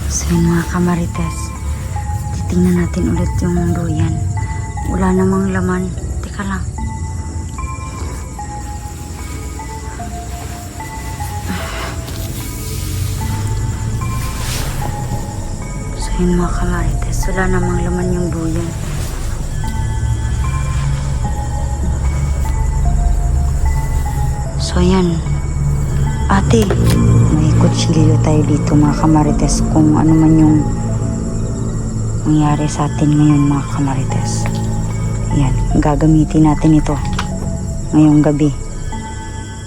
So yun mga kamarites, titingnan natin ulit yung duyan. Wala namang laman. Teka lang. So yun mga kamarites, wala namang laman yung duyan. So yan. Ate, may kutsilyo tayo dito mga kamarites kung ano man yung nangyari sa atin ngayon mga kamarites. Yan, gagamitin natin ito ngayong gabi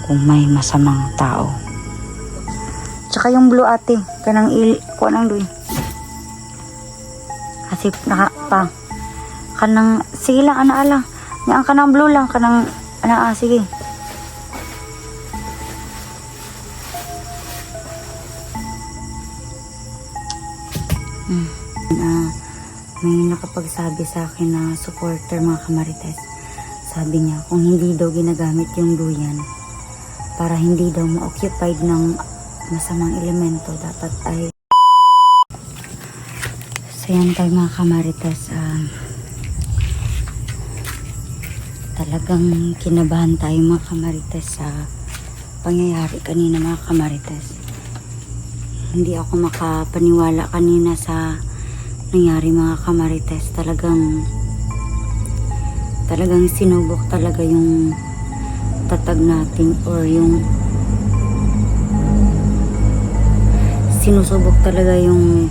kung may masamang tao. Tsaka yung blue ate, kuha ng doy. Kasi kanang, sige lang ana. Yan kanang blue lang, kanang sige. May nakapagsabi sa akin na supporter mga kamarites. Sabi niya kung hindi daw ginagamit yung duyan para hindi daw ma-occupied ng masamang elemento, dapat ay so yan tayo mga kamarites. Talagang kinabahan tayo mga kamarites sa pangyayari kanina mga kamarites. Hindi ako makapaniwala kanina sa nangyari mga kamarites. Talagang sinubok talaga yung tatag natin, or yung sinusubok talaga yung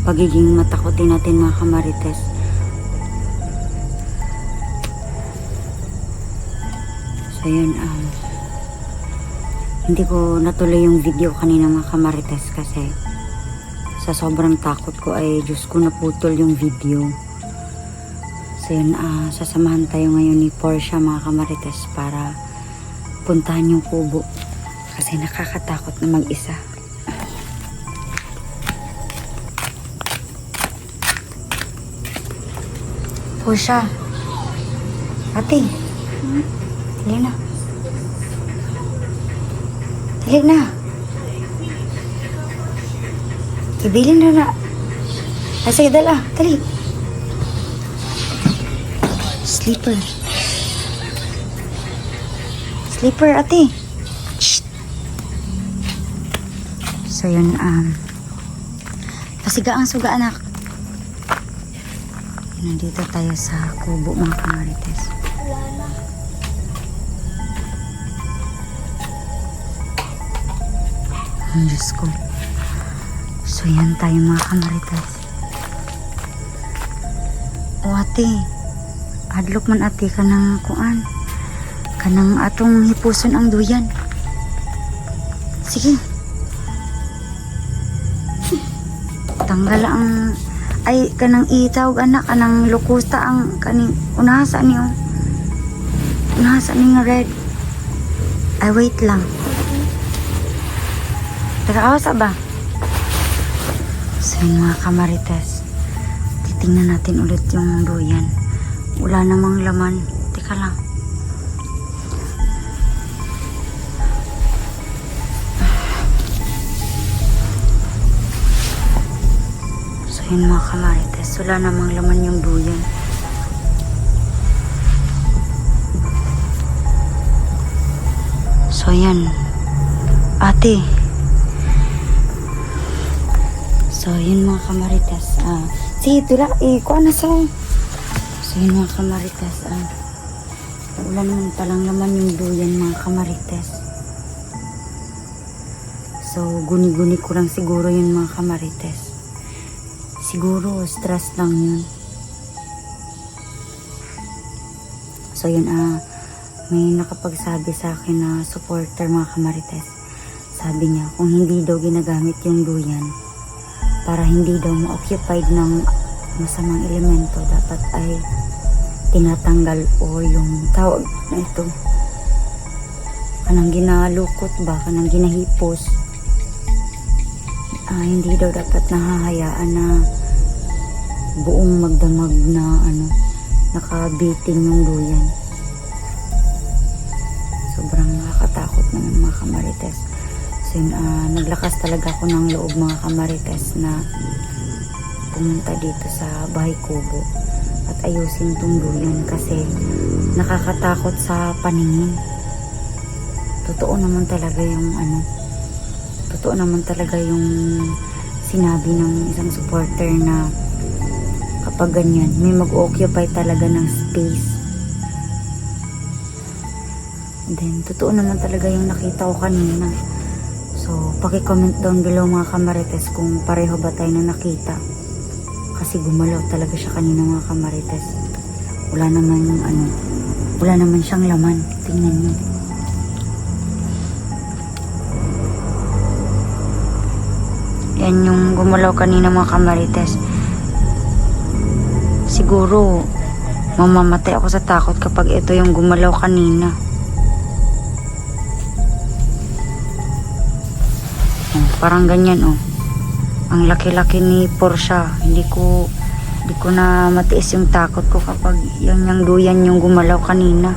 pagiging matakotin natin mga kamarites. So yun, hindi ko natuloy yung video kanina mga kamarites kasi sa sobrang takot ko ay Diyos ko naputol yung video. So yun, sasamahan tayo ngayon ni Portia mga kamarites para puntahan yung kubo kasi nakakatakot na mag-isa. Portia, ate, dali na. Dali na. Ibilin na na. Sige, dala. Dali. Sleeper. Sleeper, ate. Shh. So, yun, pasiga ang suga, anak. Nandito tayo sa kubo, mga kamarites. Ang Diyos ko. So yan tayo mga kamarites. O ate, adlok man ate kanang kuan, kanang atong hipuson ang duyan. Sige. Tanggal ang ay kanang itawag anak, kanang lukusta ang kaning unahasa niyo. Unahasa ni nga red. Ay wait lang. Tara, ba? So yun mga kamarites, titingnan natin ulit yung duyan. Wala namang laman. Teka lang. So yun mga kamarites, wala namang laman yung duyan. So yan. Ate. So, yun mga kamarites. Sige, tula. Kuha na sa. So, yun mga kamarites. Wala naman palang naman yung duyan mga kamarites. So, guni-guni ko lang siguro yun mga kamarites. Siguro, stress lang yun. So, yun, may nakapagsabi sa akin na supporter mga kamarites. Sabi niya, kung hindi daw ginagamit yung duyan, para hindi daw ma-occupied ng masamang elemento, dapat ay tinatanggal o yung tawag na ito, kanang ginalukot ba, kanang ginahipos. Hindi daw dapat nahahayaan na buong magdamag na nakabiting yung duyan. Sobrang nakakatakot naman mga kamarites. So So yun, naglakas talaga ako ng loob mga kamarites na pumunta dito sa Bahay Kubo at ayusin tong duyan kasi nakakatakot sa paningin. Totoo naman talaga yung totoo naman talaga yung sinabi ng isang supporter na kapag ganyan, may mag-occupy talaga ng space. And then, totoo naman talaga yung nakita ko kanina. So, paki-comment down below mga kamarites kung pareho ba tayo na nakita. Kasi gumalaw talaga siya kanina mga kamarites. Wala naman siyang laman. Tingnan niyo. Yan yung gumalaw kanina mga kamarites. Siguro mamamatay ako sa takot kapag ito yung gumalaw kanina. Parang ganyan ang laki-laki ni Porsche. Hindi ko na matiis yung takot ko kapag yung duyan yung gumalaw kanina.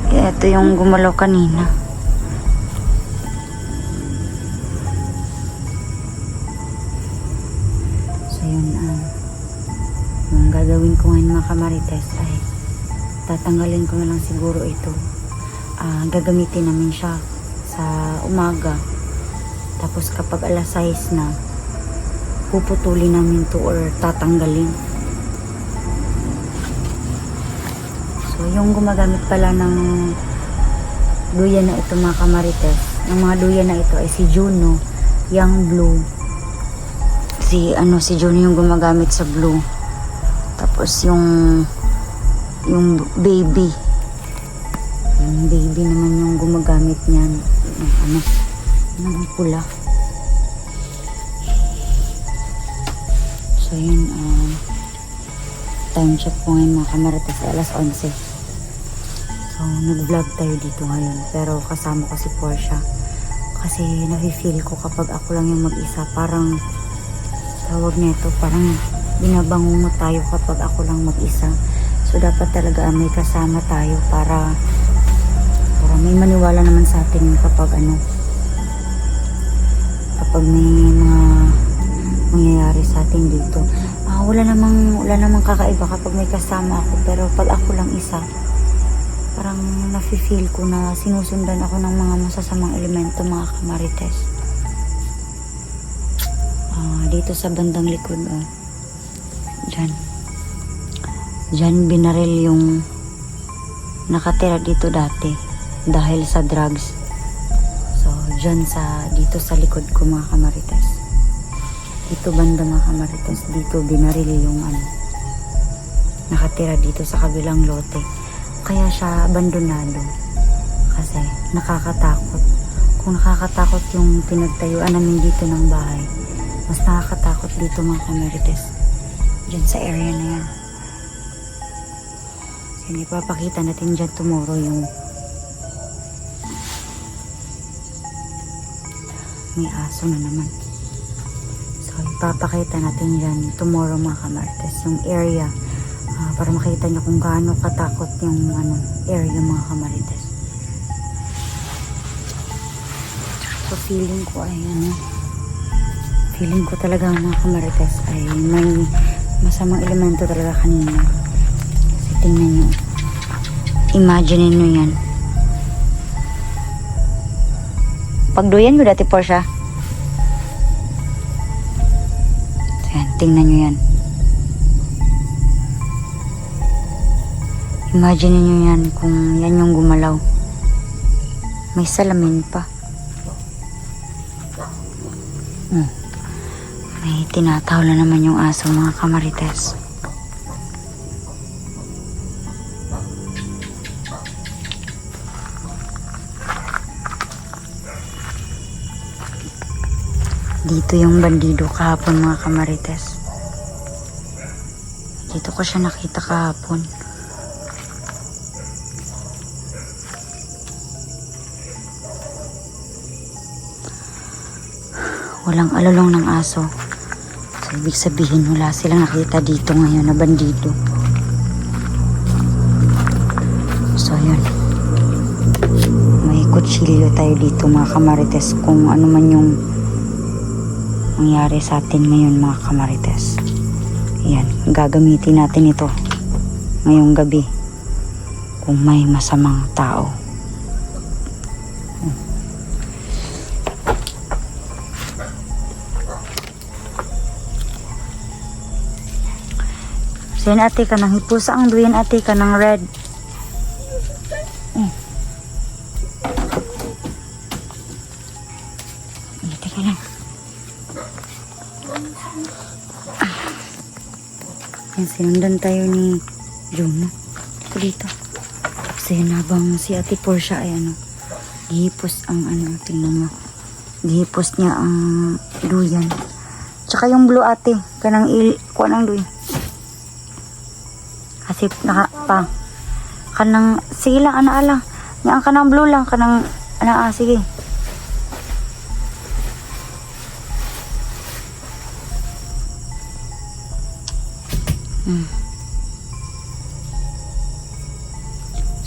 Ito yung gumalaw kanina. So yun, yung gagawin ko ngayon mga kamarites ay tatanggalin ko na lang siguro ito. Gagamitin namin siya sa umaga. Tapos kapag alas 6 na, puputulin namin to or tatanggalin. So, yung gumagamit pala ng duyan na ito mga kamarites, ng mga duyan na ito ay si Juno, yung blue. Si Juno yung gumagamit sa blue. Tapos yung baby. Yung baby naman yung gumagamit niyan. Ng pula. So yun, time check po ngayon mga kamarites, alas 11. So nag-vlog tayo dito ngayon, pero kasama ko si Porsche kasi nafe-feel ko kapag ako lang yung mag-isa, parang tawag nito, parang binabangungot tayo kapag ako lang mag-isa. So dapat talaga may kasama tayo para may maniwala naman sa atin kapag may mga mangyayari sa atin dito. Wala namang kakaiba kapag may kasama ako, pero pag ako lang isa, parang nafe-feel ko na sinusundan ako ng mga masasamang elemento mga kamarites. Dito sa bandang likod, dyan binaril yung nakatira dito dati dahil sa drugs. So dyan dito sa likod ko mga kamarites, dito banda mga kamarites, dito binaril yung nakatira dito sa kabilang lote. Kaya siya abandonado kasi nakakatakot. Kung nakakatakot yung pinagtayuan namin dito ng bahay, mas nakakatakot dito mga kamarites, dyan sa area na yan. Kasi ipapakita natin dyan tomorrow yung may aso na naman. So ipapakita natin dyan tomorrow mga kamarites yung area, para makita niyo kung gaano katakot yung area mga kamarites. So feeling ko talaga mga kamarites ay may masamang elemento talaga kanina. Kasi tingnan nyo, imagine nyo yan. Pagduyan mo dati Porsche. Ayan, tingnan nyo yan. Imagine nyo yan kung yan yung gumalaw. May salamin pa. May tinatawla naman yung aso mga kamarites. Dito yung bandido kahapon mga kamarites. Dito ko siya nakita kahapon. Walang alulong ng aso. So, ibig sabihin wala silang nakita dito ngayon na bandido. So, yun. Maikot magkutsilyo tayo dito mga kamarites kung ano man yung mangyari sa atin ngayon mga kamarites. Ayan, gagamitin natin ito ngayong gabi kung may masamang tao. So yun ate, kanang hipusa ang duyan ate, kanang red. Teka lang. Yan, sinundan tayo ni Juno. Ito dito. Kasi habang si ate Portia ay gihipos ang tingnan mo. Gihipos niya ang duyan. Tsaka yung blue ate, kanang kuha ng duyan. Kasi kanang sige lang ala. Yang kanang blue lang kanang sige.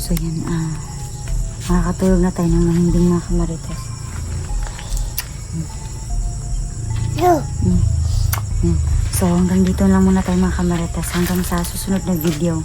So yan makakatulog na tayo ng mahimbing mga kamarites. Yan. So hanggang dito lang muna tayo mga kamarites, hanggang sa susunod na video.